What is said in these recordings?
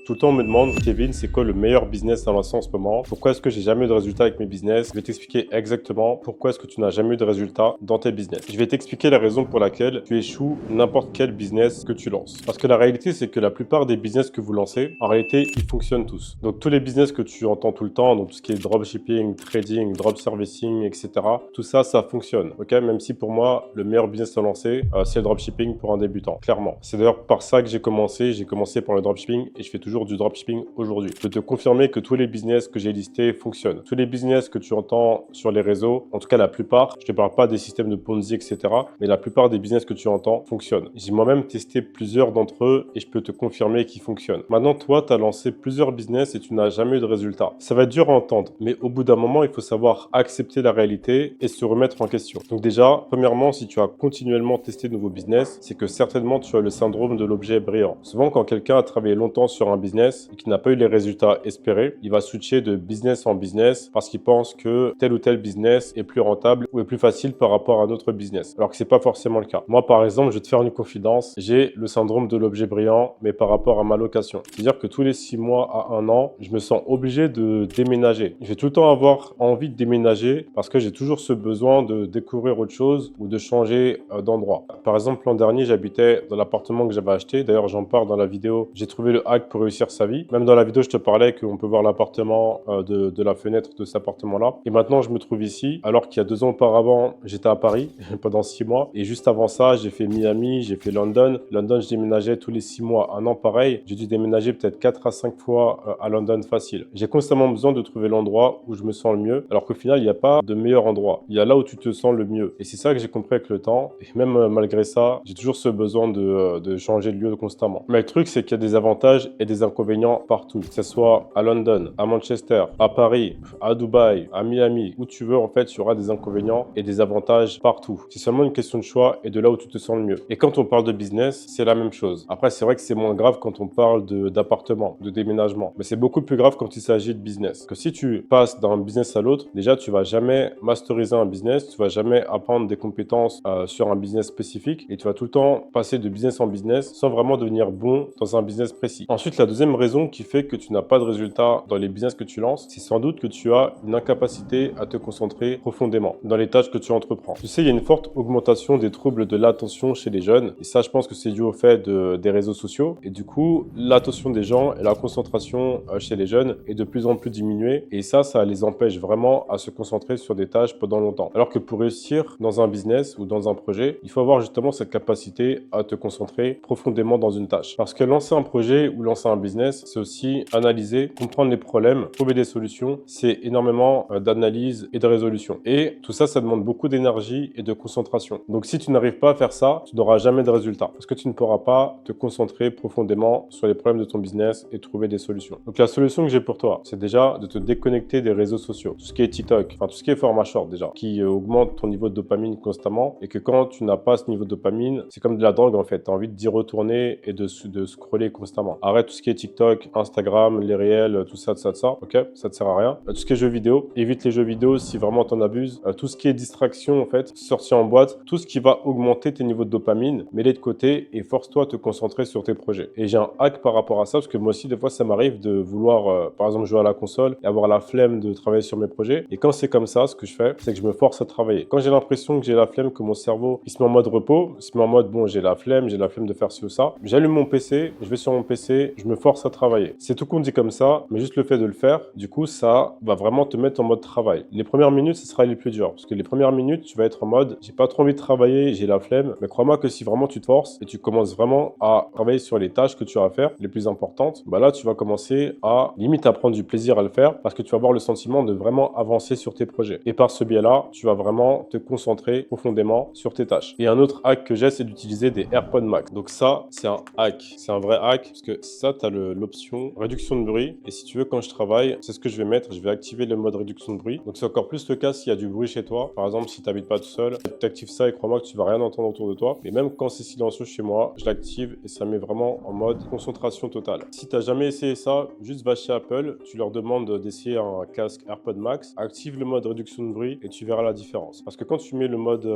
Tout le temps, on me demande, Kevin, c'est quoi le meilleur business à lancer en ce moment? Pourquoi est-ce que j'ai jamais eu de résultats avec mes business? Je vais t'expliquer exactement pourquoi est-ce que tu n'as jamais eu de résultats dans tes business. Je vais t'expliquer la raison pour laquelle tu échoues n'importe quel business que tu lances. Parce que la réalité, c'est que la plupart des business que vous lancez, en réalité, ils fonctionnent tous. Donc, tous les business que tu entends tout le temps, donc tout ce qui est dropshipping, trading, drop servicing, etc., tout ça, ça fonctionne. Ok? Même si pour moi, le meilleur business à lancer, c'est le dropshipping pour un débutant, clairement. C'est d'ailleurs par ça que j'ai commencé. J'ai commencé par le dropshipping et je fais toujours du dropshipping aujourd'hui. Je peux te confirmer que tous les business que j'ai listés fonctionnent. Tous les business que tu entends sur les réseaux, en tout cas la plupart, je ne te parle pas des systèmes de Ponzi, etc., mais la plupart des business que tu entends fonctionnent. J'ai moi-même testé plusieurs d'entre eux et je peux te confirmer qu'ils fonctionnent. Maintenant, toi, tu as lancé plusieurs business et tu n'as jamais eu de résultat. Ça va être dur à entendre, mais au bout d'un moment, il faut savoir accepter la réalité et se remettre en question. Donc déjà, premièrement, si tu as continuellement testé de nouveaux business, c'est que certainement tu as le syndrome de l'objet brillant. Souvent, quand quelqu'un a travaillé longtemps sur un business et qui n'a pas eu les résultats espérés, il va switcher de business en business parce qu'il pense que tel ou tel business est plus rentable ou est plus facile par rapport à un autre business. Alors que c'est pas forcément le cas. Moi, par exemple, je vais te faire une confidence. J'ai le syndrome de l'objet brillant, mais par rapport à ma location. C'est-à-dire que tous les 6 mois à 1 an, je me sens obligé de déménager. Je vais tout le temps avoir envie de déménager parce que j'ai toujours ce besoin de découvrir autre chose ou de changer d'endroit. Par exemple, l'an dernier, j'habitais dans l'appartement que j'avais acheté. D'ailleurs, j'en parle dans la vidéo. J'ai trouvé le hack pour réussir sa vie. Même dans la vidéo, je te parlais qu'on peut voir l'appartement de la fenêtre de cet appartement-là. Et maintenant, je me trouve ici, alors qu'il y a 2 ans auparavant, j'étais à Paris pendant 6 mois. Et juste avant ça, j'ai fait Miami, j'ai fait London. London, je déménageais tous les 6 mois. Un an, pareil. J'ai dû déménager peut-être 4 à 5 fois à London facile. J'ai constamment besoin de trouver l'endroit où je me sens le mieux, alors qu'au final, il n'y a pas de meilleur endroit. Il y a là où tu te sens le mieux. Et c'est ça que j'ai compris avec le temps. Et même malgré ça, j'ai toujours ce besoin de changer de lieu constamment. Mais le truc, c'est qu'il y a des avantages et des inconvénients partout. Que ce soit à London, à Manchester, à Paris, à Dubaï, à Miami, où tu veux, en fait, il y aura des inconvénients et des avantages partout. C'est seulement une question de choix et de là où tu te sens le mieux. Et quand on parle de business, c'est la même chose. Après, c'est vrai que c'est moins grave quand on parle d'appartement, de déménagement. Mais c'est beaucoup plus grave quand il s'agit de business. Que si tu passes d'un business à l'autre, déjà, tu vas jamais masteriser un business, tu vas jamais apprendre des compétences sur un business spécifique et tu vas tout le temps passer de business en business sans vraiment devenir bon dans un business précis. Ensuite, la deuxième raison qui fait que tu n'as pas de résultat dans les business que tu lances, c'est sans doute que tu as une incapacité à te concentrer profondément dans les tâches que tu entreprends. Tu sais, il y a une forte augmentation des troubles de l'attention chez les jeunes et ça, je pense que c'est dû au fait des réseaux sociaux et du coup, l'attention des gens et la concentration chez les jeunes est de plus en plus diminuée et ça les empêche vraiment à se concentrer sur des tâches pendant longtemps. Alors que pour réussir dans un business ou dans un projet, il faut avoir justement cette capacité à te concentrer profondément dans une tâche. Parce que lancer un projet ou lancer un business, c'est aussi analyser, comprendre les problèmes, trouver des solutions. C'est énormément d'analyse et de résolution. Et tout ça, ça demande beaucoup d'énergie et de concentration. Donc si tu n'arrives pas à faire ça, tu n'auras jamais de résultat. Parce que tu ne pourras pas te concentrer profondément sur les problèmes de ton business et trouver des solutions. Donc la solution que j'ai pour toi, c'est déjà de te déconnecter des réseaux sociaux. Tout ce qui est TikTok, enfin tout ce qui est format short déjà, qui augmente ton niveau de dopamine constamment et que quand tu n'as pas ce niveau de dopamine, c'est comme de la drogue en fait. Tu as envie d'y retourner et de scroller constamment. Arrête tout ce qui est TikTok, Instagram, les réels, tout ça, ok? Ça te sert à rien. Tout ce qui est jeux vidéo, évite les jeux vidéo si vraiment t'en abuses. Tout ce qui est distraction en fait, sortie en boîte, tout ce qui va augmenter tes niveaux de dopamine, mets-les de côté et force-toi à te concentrer sur tes projets. Et j'ai un hack par rapport à ça parce que moi aussi des fois ça m'arrive de vouloir par exemple jouer à la console et avoir la flemme de travailler sur mes projets. Et quand c'est comme ça, ce que je fais, c'est que je me force à travailler. Quand j'ai l'impression que j'ai la flemme, que mon cerveau il se met en mode repos, il se met en mode bon j'ai la flemme de faire ci ou ça, j'allume mon PC, je vais sur mon PC, je me force à travailler. C'est tout qu'on dit comme ça, mais juste le fait de le faire, du coup ça va vraiment te mettre en mode travail. Les premières minutes, ce sera les plus dures parce que les premières minutes, tu vas être en mode j'ai pas trop envie de travailler, j'ai la flemme, mais crois-moi que si vraiment tu te forces et tu commences vraiment à travailler sur les tâches que tu as à faire, les plus importantes, bah là tu vas commencer à limite à prendre du plaisir à le faire parce que tu vas avoir le sentiment de vraiment avancer sur tes projets. Et par ce biais-là, tu vas vraiment te concentrer profondément sur tes tâches. Et un autre hack que j'ai, c'est d'utiliser des AirPods Max. Donc ça, c'est un hack. C'est un vrai hack parce que ça, tu as l'option réduction de bruit. Et si tu veux, quand je travaille, c'est ce que je vais mettre. Je vais activer le mode réduction de bruit. Donc c'est encore plus le cas s'il y a du bruit chez toi. Par exemple, si tu n'habites pas tout seul, tu actives ça et crois-moi que tu vas rien entendre autour de toi. Mais même quand c'est silencieux chez moi, je l'active et ça met vraiment en mode concentration totale. Si tu n'as jamais essayé ça, juste va chez Apple, tu leur demandes d'essayer un casque AirPod Max, active le mode réduction de bruit et tu verras la différence. Parce que quand tu mets le mode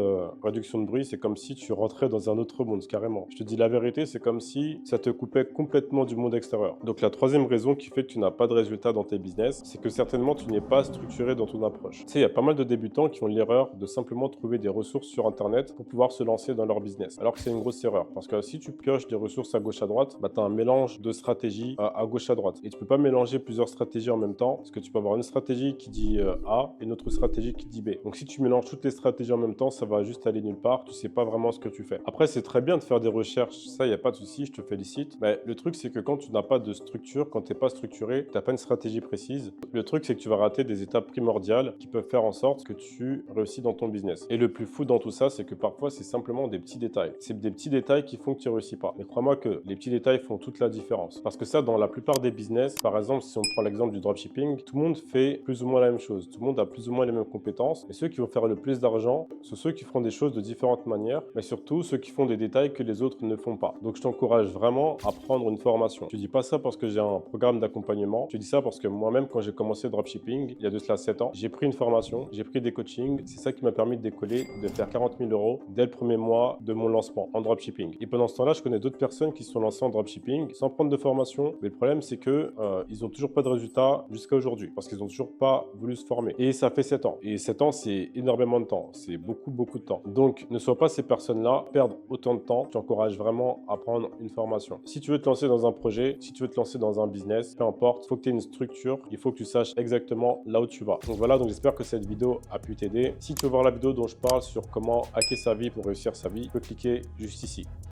réduction de bruit, c'est comme si tu rentrais dans un autre monde, carrément. Je te dis la vérité, c'est comme si ça te coupait complètement du monde l'extérieur. Donc la troisième raison qui fait que tu n'as pas de résultats dans tes business, c'est que certainement tu n'es pas structuré dans ton approche. Tu sais, il y a pas mal de débutants qui ont l'erreur de simplement trouver des ressources sur Internet pour pouvoir se lancer dans leur business. Alors que c'est une grosse erreur. Parce que si tu pioches des ressources à gauche à droite, bah, tu as un mélange de stratégies à gauche à droite. Et tu peux pas mélanger plusieurs stratégies en même temps, parce que tu peux avoir une stratégie qui dit A et une autre stratégie qui dit B. Donc si tu mélanges toutes les stratégies en même temps, ça va juste aller nulle part. Tu sais pas vraiment ce que tu fais. Après, c'est très bien de faire des recherches. Ça, il n'y a pas de souci, je te félicite. Mais le truc, c'est que quand tu n'as pas de structure, quand tu n'es pas structuré, tu n'as pas une stratégie précise, le truc, c'est que tu vas rater des étapes primordiales qui peuvent faire en sorte que tu réussis dans ton business. Et le plus fou dans tout ça, c'est que parfois, c'est simplement des petits détails. C'est des petits détails qui font que tu ne réussis pas. Mais crois-moi que les petits détails font toute la différence. Parce que ça, dans la plupart des business, par exemple, si on prend l'exemple du dropshipping, tout le monde fait plus ou moins la même chose. Tout le monde a plus ou moins les mêmes compétences. Et ceux qui vont faire le plus d'argent, ce sont ceux qui feront des choses de différentes manières, mais surtout ceux qui font des détails que les autres ne font pas. Donc, je t'encourage vraiment à prendre une formation. Je dis pas ça parce que j'ai un programme d'accompagnement. Je dis ça parce que moi-même, quand j'ai commencé le dropshipping, il y a de cela 7 ans, j'ai pris une formation, j'ai pris des coachings. C'est ça qui m'a permis de décoller, de faire 40 000 € dès le premier mois de mon lancement en dropshipping. Et pendant ce temps-là, je connais d'autres personnes qui se sont lancées en dropshipping sans prendre de formation. Mais le problème, c'est que ils ont toujours pas de résultats jusqu'à aujourd'hui parce qu'ils ont toujours pas voulu se former. Et ça fait 7 ans. Et 7 ans, c'est énormément de temps. C'est beaucoup, beaucoup de temps. Donc, ne sois pas ces personnes-là, perdre autant de temps. Je t'encourage vraiment à prendre une formation. Si tu veux te lancer dans un projet, si tu veux te lancer dans un business, peu importe, il faut que tu aies une structure. Il faut que tu saches exactement là où tu vas. Donc voilà, donc j'espère que cette vidéo a pu t'aider. Si tu veux voir la vidéo dont je parle sur comment hacker sa vie pour réussir sa vie, tu peux cliquer juste ici.